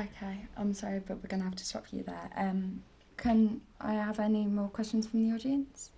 Okay, I'm sorry, but we're going to have to stop you there. Can I have any more questions from the audience?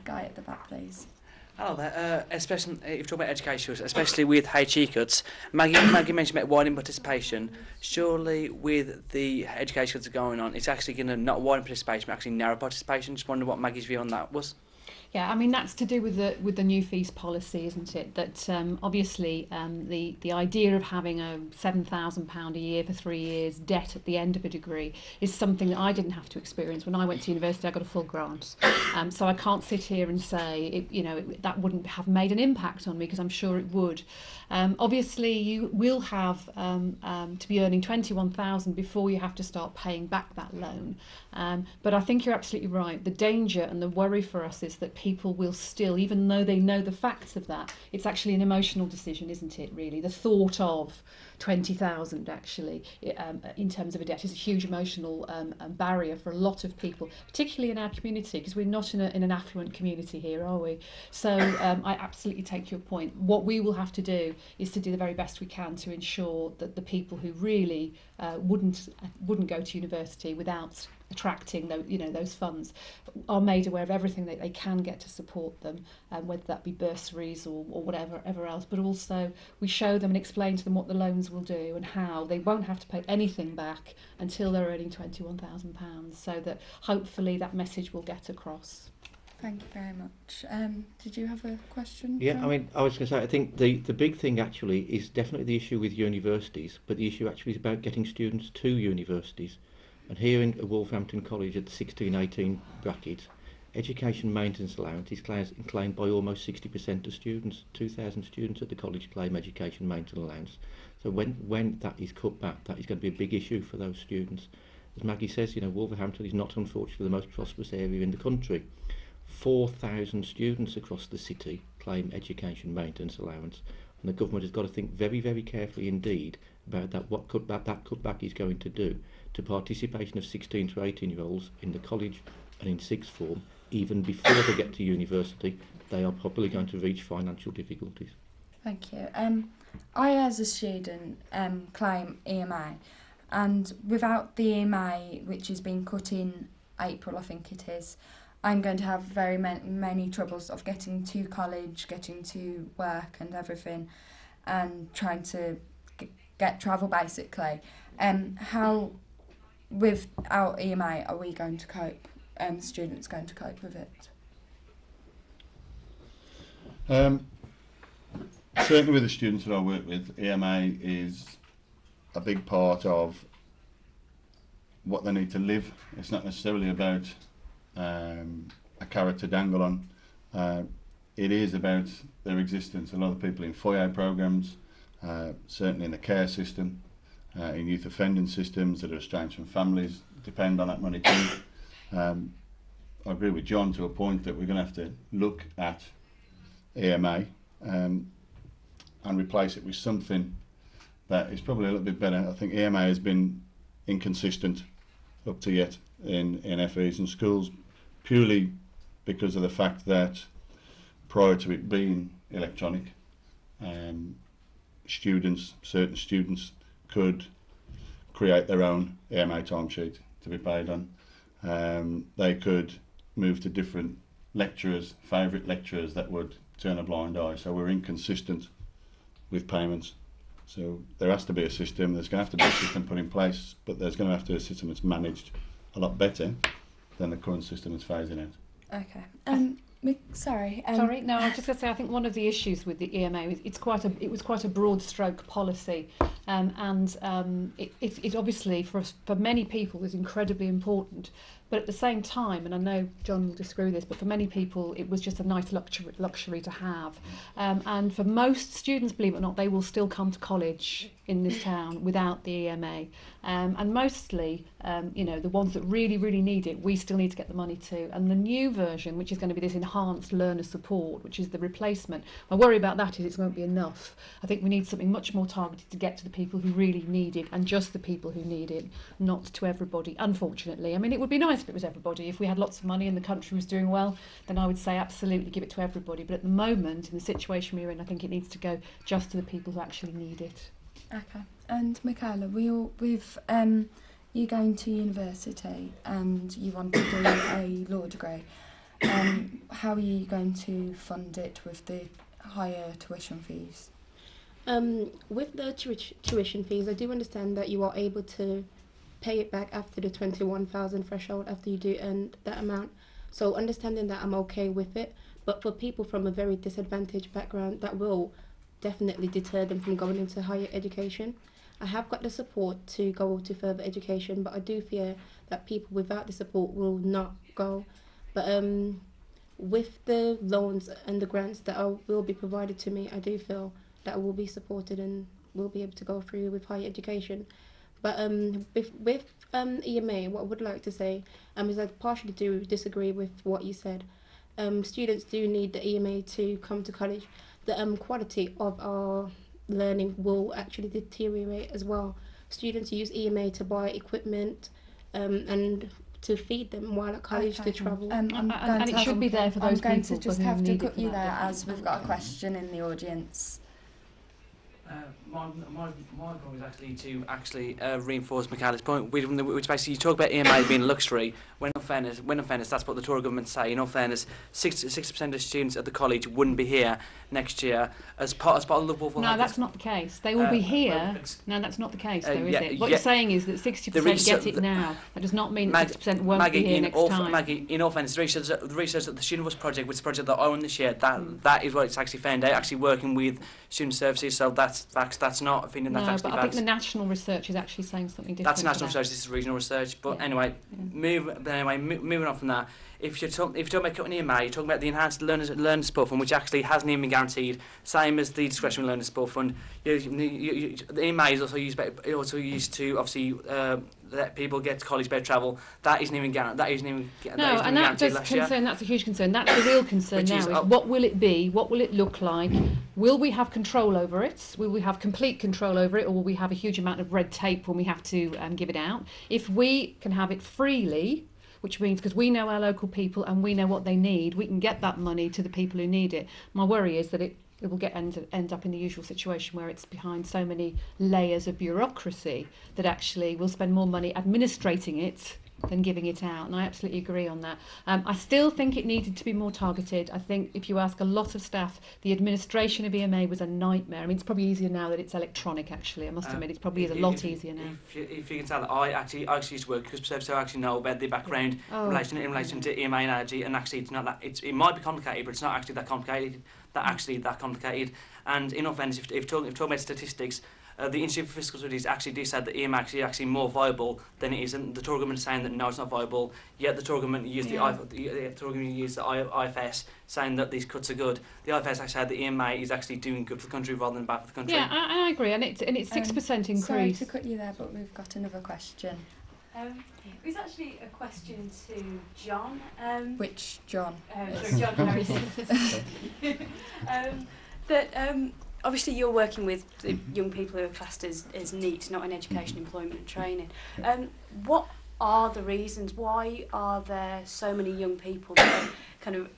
Guy at the back, please. Hello there. Especially if you talk about education, especially with HE cuts, Maggie mentioned about widening participation. Surely, with the education cuts going on, it's actually going to not widen participation, but actually narrow participation. Just wondering what Maggie's view on that was. Yeah, I mean that's to do with the new fees policy, isn't it? That obviously the idea of having a £7,000 a year for 3 years debt at the end of a degree is something that I didn't have to experience when I went to university. I got a full grant, so I can't sit here and say that wouldn't have made an impact on me, because I'm sure it would. Obviously, you will have to be earning 21,000 before you have to start paying back that loan. But I think you're absolutely right. The danger and the worry for us is that people will still, even though they know the facts of that, it's actually an emotional decision, isn't it, really? The thought of 20,000 actually in terms of a debt is a huge emotional barrier for a lot of people, particularly in our community, because we're not in an affluent community here, are we? So I absolutely take your point. What we will have to do is to do the very best we can to ensure that the people who really wouldn't go to university without attracting those funds are made aware of everything that they can get to support them, whether that be bursaries or whatever else, but also we show them and explain to them what the loans will do and how they won't have to pay anything back until they're earning £21,000, so that hopefully that message will get across. Thank you very much. Did you have a question? Yeah, John? I mean, I was going to say, I think the big thing actually is definitely the issue with universities, but the issue actually is about getting students to universities. And here in Wolverhampton College at the 16-18 bracket, education maintenance allowance is claimed by almost 60% of students. 2,000 students at the college claim education maintenance allowance. So when that is cut back, that is going to be a big issue for those students. As Maggie says, Wolverhampton is not unfortunately the most prosperous area in the country. 4,000 students across the city claim education maintenance allowance, and the government has got to think very, very carefully indeed about that, what that cutback is going to do to participation of 16 to 18-year-olds in the college and in sixth form. Even before they get to university, they are probably going to reach financial difficulties. Thank you. I, as a student, claim EMA, and without the EMA, which has been cut in April, I think it is, I'm going to have very many troubles of getting to college, getting to work and everything, and trying to get travel basically. How, without EMA, are we going to cope? Students going to cope with it? Certainly with the students that I work with, EMA is a big part of what they need to live. It's not necessarily about a carrot to dangle on. It is about their existence. A lot of people in foyer programs, certainly in the care system, in youth offending systems that are estranged from families, depend on that money too. I agree with John to a point that we're going to have to look at EMA and replace it with something that is probably a little bit better. I think EMA has been inconsistent up to yet in FEs and schools, purely because of the fact that prior to it being electronic, certain students could create their own EMA timesheet to be paid on. They could move to different lecturers, favourite lecturers that would turn a blind eye. So we're inconsistent with payments. So there has to be a system, there's going to have to be a system put in place, but there's going to have to be a system that's managed a lot better than the current system that's phasing out. Okay. Sorry. Sorry, no, I was just going to say, I think one of the issues with the EMA is it was quite a broad stroke policy, and it obviously for many people is incredibly important, but at the same time, and I know John will disagree with this, but for many people it was just a nice luxury to have, and for most students, believe it or not, they will still come to college in this town without the EMA, and mostly the ones that really need it, we still need to get the money to. And the new version, which is going to be this enhanced learner support, which is the replacement, my worry about that is it won't be enough. I think we need something much more targeted to get to the people who really need it, and just the people who need it, not to everybody, unfortunately. I mean, it would be nice if it was everybody. If we had lots of money and the country was doing well, then I would say absolutely give it to everybody, but at the moment, in the situation we're in, I think it needs to go just to the people who actually need it. Okay. And Michaela, with you going to university and you want to do a law degree, how are you going to fund it with the higher tuition fees? With the tuition fees, I do understand that you are able to pay it back after the 21,000 threshold after you do earn that amount. So understanding that, I'm okay with it. But for people from a very disadvantaged background, that will definitely deter them from going into higher education. I have got the support to go to further education, but I do fear that people without the support will not go. But with the loans and the grants that will be provided to me, I do feel that I will be supported and will be able to go through with higher education. But with EMA, what I would like to say is I partially do disagree with what you said. Students do need the EMA to come to college. The quality of our learning will actually deteriorate as well. Students use EMA to buy equipment and to feed them while at college, to travel. And it should be there for those people. I'm going to just have to cut you there, that. as we've got a question in the audience. My point was actually to reinforce Michaela's point, which basically you talk about EMA being luxury. When in fairness, that's what the Tory government say. In all fairness, 60% of students at the college wouldn't be here next year as part of the Wolverhampton. No, that's not the case. They will be here. No, that's not the case, though, is it? What you're saying is that 60% get it now. That does not mean that 60% won't be here next time. Maggie, in all fairness, the research that the Student Bus project, which is a project that I own this year, that is what it's actually found out. Actually working with student services, so that's facts. That's not opinion. That's actually but I think the national research is actually saying something different. That's national research. This is regional research. But anyway, moving on from that. If you're talking about cutting EMA, you're talking about the enhanced learner support fund, which actually hasn't even been guaranteed, same as the discretionary learner support fund. The EMA is also used to obviously let people get to college by travel. That isn't even guaranteed. That's a huge concern. That's the real concern now. Is what will it be? What will it look like? Will we have control over it? Will we have complete control over it, or will we have a huge amount of red tape when we have to give it out? If we can have it freely, which means because we know our local people and we know what they need, we can get that money to the people who need it. My worry is that it will end up in the usual situation where it's behind so many layers of bureaucracy that actually we'll spend more money administrating it than giving it out, and I absolutely agree on that. I still think it needed to be more targeted. I think if you ask a lot of staff, the administration of EMA was a nightmare. I mean, it's probably easier now that it's electronic, actually. I must admit, it's probably a lot easier now. If you can tell, I actually used to work, so I actually know about the background in relation to EMA and energy, and actually it's not that, it might be complicated, but it's not actually that complicated. And in all fairness, if talking about statistics, the Institute for Fiscal Studies actually do say that EMA is actually more viable than it is, and the Tory government is saying that no, it's not viable. Yet the Tory government used the IFS, saying that these cuts are good. The IFS actually said that EMA is actually doing good for the country rather than bad for the country. Yeah, I agree, and it's 6% increase. Sorry to cut you there, but we've got another question. It was actually a question to John. Which John? Sorry, John Harrison. Obviously you're working with the young people who are classed as NEET, not in education, employment and training. What are the reasons? Why are there so many young people that are kind of,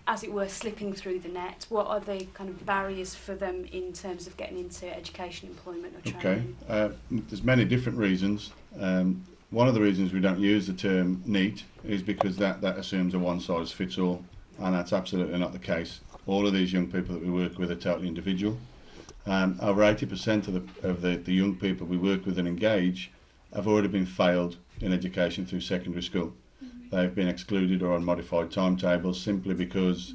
as it were, slipping through the net? What are the kind of barriers for them in terms of getting into education, employment or training? There's many different reasons. One of the reasons we don't use the term NEET is because that assumes a one-size-fits-all, and that's absolutely not the case. All of these young people that we work with are totally individual. Over 80% of the young people we work with and engage have already been failed in education through secondary school. They've been excluded or on modified timetables simply because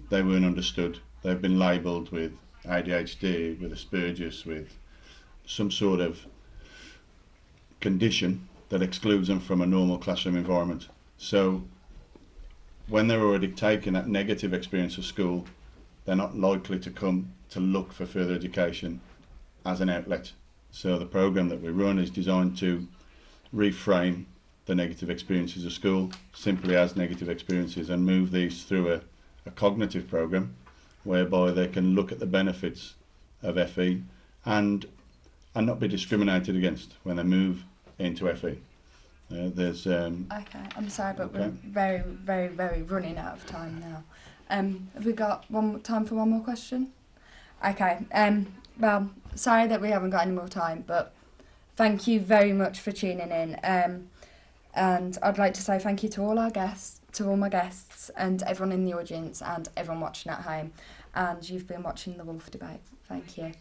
they weren't understood. They've been labelled with ADHD, with Asperger's, with some sort of condition that excludes them from a normal classroom environment. So when they're already taking that negative experience of school, they're not likely to come to look for further education as an outlet. So the programme that we run is designed to reframe the negative experiences of school simply as negative experiences and move these through a cognitive programme whereby they can look at the benefits of FE and not be discriminated against when they move into FE. Okay, I'm sorry, but we're very, very, very running out of time now. Have we got time for one more question? Okay. well, sorry that we haven't got any more time, but thank you very much for tuning in. And I'd like to say thank you to all our guests, to all my guests, and everyone in the audience, and everyone watching at home. And you've been watching the Wolf Debate. Thank you.